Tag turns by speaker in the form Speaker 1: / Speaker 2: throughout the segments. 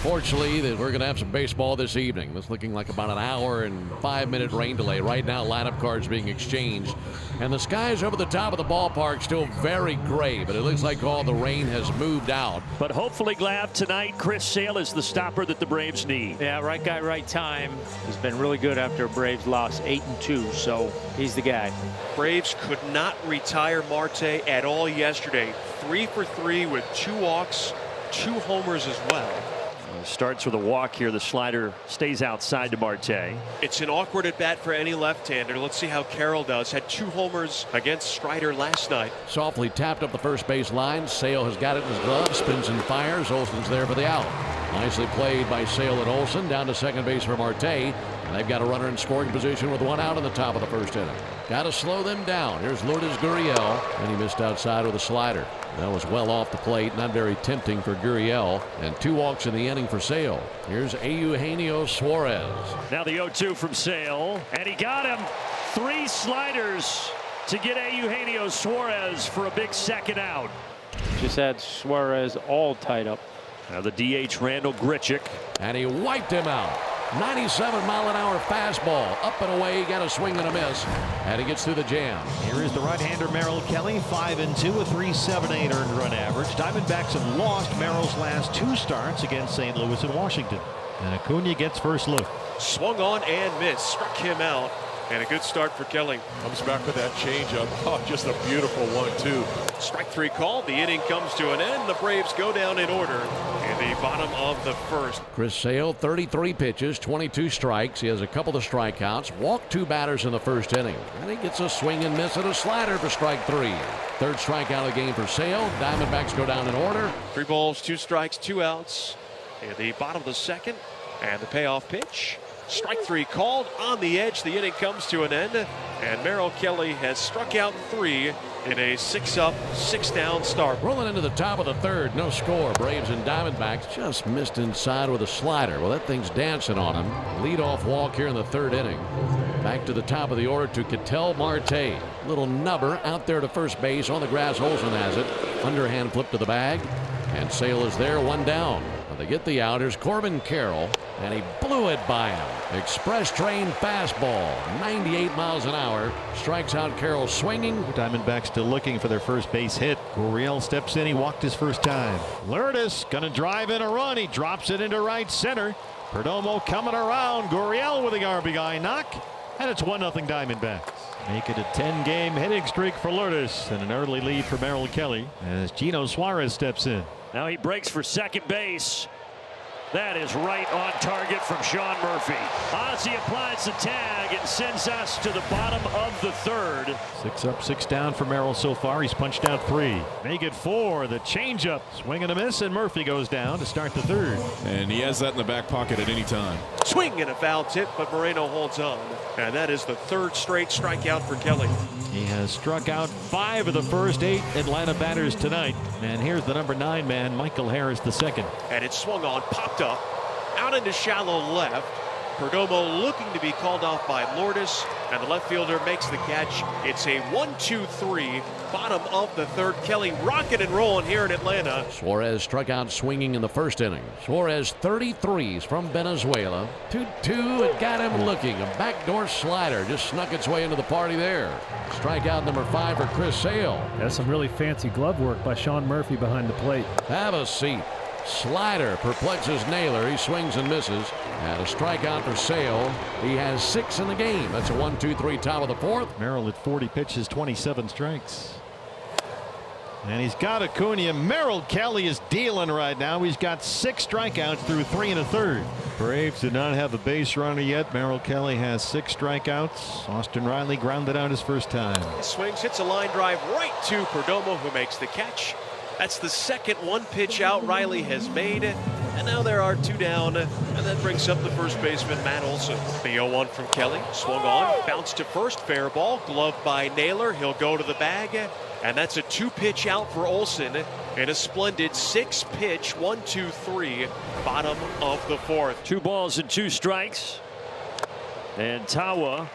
Speaker 1: Fortunately, we're going to have some baseball this evening. It's looking like about an hour and 5-minute rain delay. Right now, lineup cards being exchanged. And the skies over the top of the ballpark still very gray, but it looks like all the rain has moved out.
Speaker 2: But hopefully, Glav, tonight, Chris Sale is the stopper that the Braves need.
Speaker 3: Yeah, right guy, right time. He's been really good after Braves lost 8-2, so he's the guy.
Speaker 4: Braves could not retire Marte at all yesterday. 3 for 3 with 2 walks, 2 homers as well.
Speaker 2: Starts with a walk here. The slider stays outside to Marte.
Speaker 4: It's an awkward at bat for any left-hander. Let's see how Carroll does. Had 2 homers against Strider last night.
Speaker 1: Softly tapped up the first base line. Sale has got it in his glove. Spins and fires. Olson's there for the out. Nicely played by Sale and Olson. Down to second base for Marte. And they've got a runner in scoring position with 1 out in the top of the first inning. Got to slow them down. Here's Lourdes Gurriel. And he missed outside with a slider. That was well off the plate. Not very tempting for Gurriel. And 2 walks in the inning for Sale. Here's Eugenio Suarez.
Speaker 2: Now the 0-2 from Sale. And he got him. 3 sliders to get Eugenio Suarez for a big second out.
Speaker 3: Just had Suarez all tied up.
Speaker 2: Now the DH Randall Grichuk.
Speaker 1: And he wiped him out. 97-mile-an-hour fastball. Up and away. Got a swing and a miss. And he gets through the jam.
Speaker 5: Here is the right-hander Merrill Kelly. 5-2, a 3.78 earned run average. Diamondbacks have lost Merrill's last 2 starts against St. Louis and Washington. And Acuña gets first look.
Speaker 4: Swung on and missed. Struck him out. And a good start for Kelly.
Speaker 6: Comes back with that changeup. Oh, just a beautiful 1-2.
Speaker 4: Strike 3 called. The inning comes to an end. The Braves go down in order in the bottom of the first.
Speaker 1: Chris Sale, 33 pitches, 22 strikes. He has a couple of strikeouts. Walked 2 batters in the first inning. And he gets a swing and miss and a slider for strike 3. Third strikeout of the game for Sale. Diamondbacks go down in order.
Speaker 4: 3 balls, 2 strikes, 2 outs in the bottom of the second. And the payoff pitch. Strike 3 called on the edge. The inning comes to an end. And Merrill Kelly has struck out 3 in a 6-up, 6-down start.
Speaker 1: Rolling into the top of the third. No score. Braves and Diamondbacks just missed inside with a slider. Well, that thing's dancing on him. Leadoff walk here in the third inning. Back to the top of the order to Ketel Marte. Little nubber out there to first base. On the grass, Olson has it. Underhand flip to the bag. And Sale is there, 1 down. They get the out. Here's Corbin Carroll, and he blew it by him. Express train fastball, 98 miles an hour. Strikes out Carroll swinging.
Speaker 5: Diamondbacks still looking for their first base hit. Gurriel steps in. He walked his first time. Lourdes gonna drive in a run. He drops it into right center. Perdomo coming around. Gurriel with the RBI knock, and it's 1-0 Diamondbacks. Make it a 10-game hitting streak for Lourdes and an early lead for Merrill Kelly as Gino Suarez steps in.
Speaker 2: Now he breaks for second base. That is right on target from Sean Murphy. Ozzie applies the tag and sends us to the bottom of the third.
Speaker 5: 6 up, 6 down for Merrill so far. He's punched out 3. Make it 4. The changeup, swing and a miss, and Murphy goes down to start the third.
Speaker 6: And he has that in the back pocket at any time.
Speaker 4: Swing and a foul tip, but Moreno holds on. And that is the 3rd straight strikeout for Kelly.
Speaker 5: He has struck out 5 of the first 8 Atlanta batters tonight. And here's the number 9 man, Michael Harris II.
Speaker 4: And it swung on, popped up, out into shallow left. Perdomo looking to be called off by Lourdes, and the left fielder makes the catch. It's a 1-2-3, bottom of the third. Kelly rocking and rolling here in Atlanta.
Speaker 1: Suarez struck out swinging in the first inning. Suarez 33s from Venezuela. 2-2. It got him looking. A backdoor slider just snuck its way into the party there. Strikeout number 5 for Chris Sale.
Speaker 7: That's some really fancy glove work by Sean Murphy behind the plate.
Speaker 1: Have a seat. Slider perplexes Naylor. He swings and misses. And a strikeout for Sale. He has 6 in the game. That's a 1-2-3 top of the 4th.
Speaker 5: Merrill at 40 pitches, 27 strikes. And he's got Acuña. Merrill Kelly is dealing right now. He's got 6 strikeouts through 3 1/3. Braves did not have a base runner yet. Merrill Kelly has 6 strikeouts. Austin Riley grounded out his first time.
Speaker 4: Swings, hits a line drive right to Perdomo, who makes the catch. That's the second 1-pitch out Riley has made. And now there are 2 down. And that brings up the first baseman, Matt Olson. The 0-1 from Kelly. Swung on, bounced to first, fair ball. Gloved by Naylor. He'll go to the bag. And that's a 2-pitch out for Olson in a splendid 6-pitch 1-2-3 bottom of the 4th.
Speaker 2: 2 balls and 2 strikes. And Tawa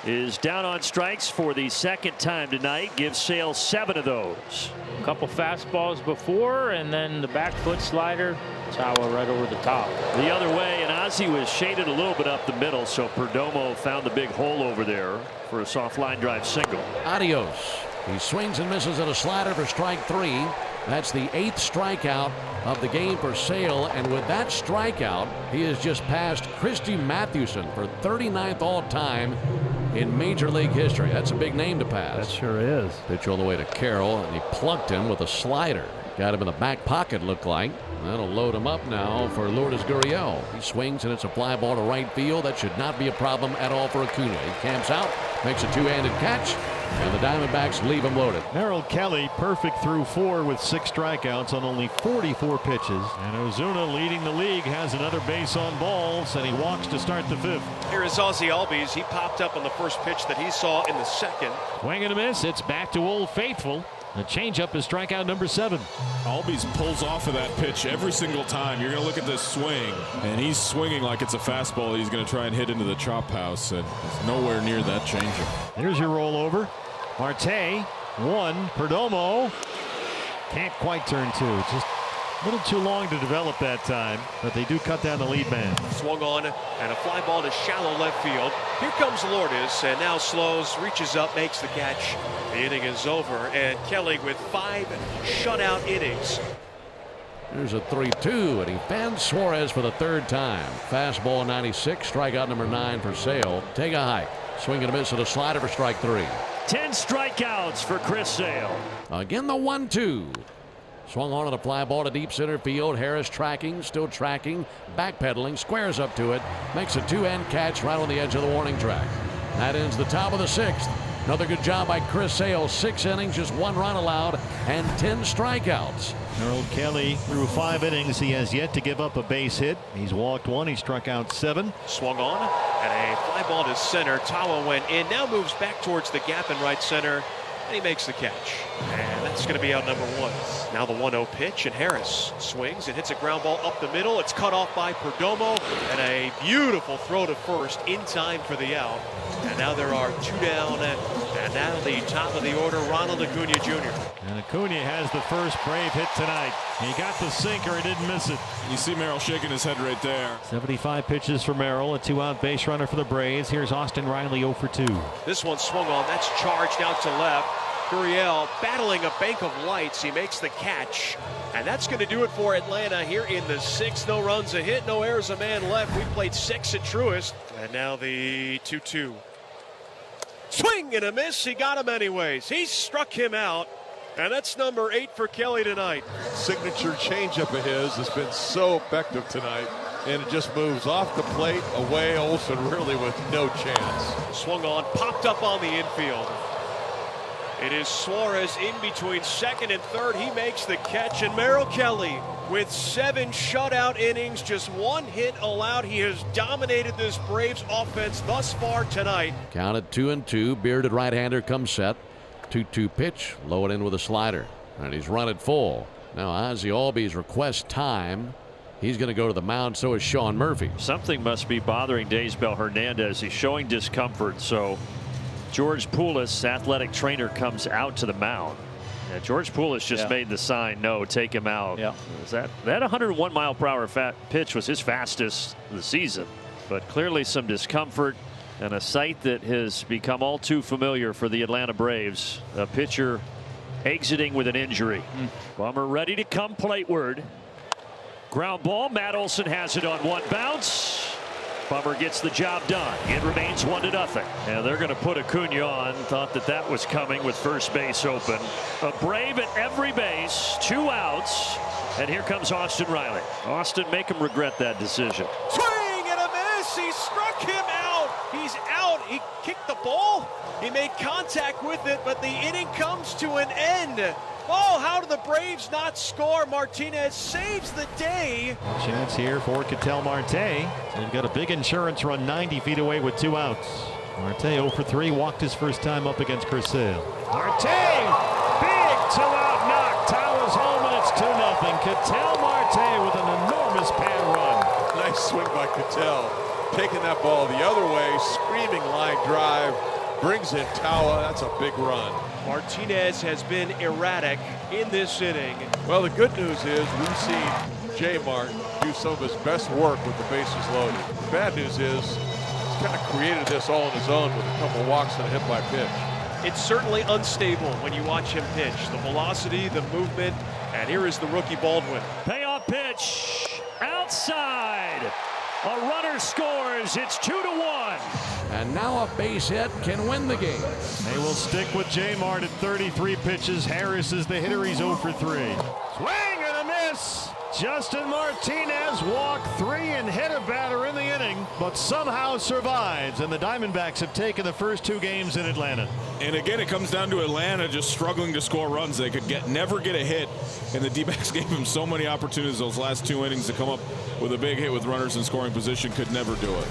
Speaker 2: is down on strikes for the second time tonight. Gives Sale 7 of those.
Speaker 3: A couple fastballs before, and then the back foot slider Tawa right over the top.
Speaker 2: The other way, and Ozzie was shaded a little bit up the middle, so Perdomo found the big hole over there for a soft line drive single.
Speaker 1: Adios. He swings and misses at a slider for strike 3. That's the 8th strikeout of the game for Sale, and with that strikeout, he has just passed Christy Mathewson for 39th all-time in Major League history. That's a big name to pass.
Speaker 7: That sure is.
Speaker 1: Pitch all the way to Carroll, and he plucked him with a slider. Got him in the back pocket, looked like. That'll load him up now for Lourdes Gurriel. He swings, and it's a fly ball to right field. That should not be a problem at all for Acuña. He camps out, makes a two-handed catch, and the Diamondbacks leave him loaded.
Speaker 5: Merrill Kelly perfect through 4 with 6 strikeouts on only 44 pitches. And Ozuna, leading the league, has another base on balls, and he walks to start the 5th.
Speaker 4: Here is Ozzie Albies. He popped up on the first pitch that he saw in the 2nd.
Speaker 5: Swing and a miss. It's back to Old Faithful. The changeup is strikeout number 7.
Speaker 6: Albies pulls off of that pitch every single time. You're going to look at this swing, and he's swinging like it's a fastball. He's going to try and hit into the chop house, and it's nowhere near that changeup.
Speaker 5: Here's your rollover. Marte, 1. Perdomo can't quite turn 2. Just a little too long to develop that time, but they do cut down the lead man.
Speaker 4: Swung on, and a fly ball to shallow left field. Here comes Lourdes, and now slows, reaches up, makes the catch. The inning is over, and Kelly with 5 shutout innings.
Speaker 1: There's a 3-2, and he fans Suarez for the 3rd time. Fastball 96, strikeout number 9 for Sale. Take a hike. Swing and a miss at a slider for strike 3.
Speaker 2: 10 strikeouts for Chris Sale.
Speaker 1: Again, the 1-2. Swung on a fly ball to deep center field. Harris tracking, still tracking, backpedaling, squares up to it, makes a two-hand catch right on the edge of the warning track. That ends the top of the 6th. Another good job by Chris Sale. 6 innings, just 1 run allowed, and 10 strikeouts.
Speaker 5: Harold Kelly through 5 innings. He has yet to give up a base hit. He's walked 1. He struck out 7.
Speaker 4: Swung on, and a fly ball to center. Tawa went in, now moves back towards the gap in right center, and he makes the catch. And that's going to be out number 1. Now the 1-0 pitch, and Harris swings and hits a ground ball up the middle. It's cut off by Perdomo, and a beautiful throw to first in time for the out. And now there are 2 down, and now the top of the order, Ronald Acuña Jr.
Speaker 5: And Acuña has the first Brave hit tonight. He got the sinker and didn't miss it.
Speaker 6: You see Merrill shaking his head right there.
Speaker 5: 75 pitches for Merrill, a 2-out base runner for the Braves. Here's Austin Riley 0 for 2.
Speaker 4: This one swung on, that's charged out to left. Gurriel battling a bank of lights. He makes the catch, and that's going to do it for Atlanta here in the 6th. No runs, a hit, no errors, a man left. We played 6 at Truist, and now the 2-2. Swing and a miss. He got him anyways. He struck him out, and that's number 8 for Kelly tonight.
Speaker 6: Signature changeup of his has been so effective tonight, and it just moves off the plate, away. Olsen really with no chance.
Speaker 4: Swung on, popped up on the infield. It is Suarez in between 2nd and 3rd. He makes the catch, and Merrill Kelly with 7 shutout innings, just 1 hit allowed. He has dominated this Braves offense thus far tonight.
Speaker 1: Counted 2-2. Bearded right-hander comes set. 2-2 pitch, low it in with a slider, and he's run it full. Now Ozzie Albies requests time. He's going to go to the mound. So is Sean Murphy.
Speaker 2: Something must be bothering Daysbel Hernandez. He's showing discomfort, so George Poulos, athletic trainer, comes out to the mound. Yeah, George Poulos just made the sign, no, take him out.
Speaker 3: Yeah.
Speaker 2: That 101-mile-per-hour pitch was his fastest of the season, but clearly some discomfort and a sight that has become all too familiar for the Atlanta Braves. A pitcher exiting with an injury. Bummer ready to come plateward. Ground ball. Matt Olson has it on 1 bounce. Bummer gets the job done. It remains 1-0. And they're going to put Acuña on. Thought that was coming with first base open. A Brave at every base. 2 outs. And here comes Austin Riley. Austin, make him regret that decision.
Speaker 4: Swing and a miss. He struck him out. He's out. He kicked the ball. He made contact with it, but the inning comes to an end. Oh, how do the Braves not score? Martinez saves the day.
Speaker 5: Chance here for Ketel Marte. They've got a big insurance run 90 feet away with 2 outs. Marte 0 for 3, walked his first time up against Chris Sale. Marte, big 2-out knock. Tawa's home, and it's 2-0. Ketel Marte with an enormous pad run.
Speaker 6: Nice swing by Ketel. Taking that ball the other way, screaming line drive. Brings in Tawa. That's a big run.
Speaker 4: Martinez has been erratic in this inning.
Speaker 6: Well, the good news is we've seen
Speaker 8: J. Marte do some of his best work with the bases loaded. The bad news is he's kind of created this all on his own with a couple walks and a hit by pitch.
Speaker 4: It's certainly unstable when you watch him pitch. The velocity, the movement, and here is the rookie Baldwin.
Speaker 2: Payoff pitch outside. A runner scores. It's 2-1.
Speaker 1: And now a base hit can win the game.
Speaker 5: They will stick with J. Marte at 33 pitches. Harris is the hitter. He's 0 for 3. Swing and a miss. Justin Martinez walked 3 and hit a batter in the inning, but somehow survives. And the Diamondbacks have taken the first 2 games in Atlanta.
Speaker 6: And again, it comes down to Atlanta just struggling to score runs. They could never get a hit, and the D-backs gave them so many opportunities those last 2 innings to come up with a big hit with runners in scoring position. Could never do it.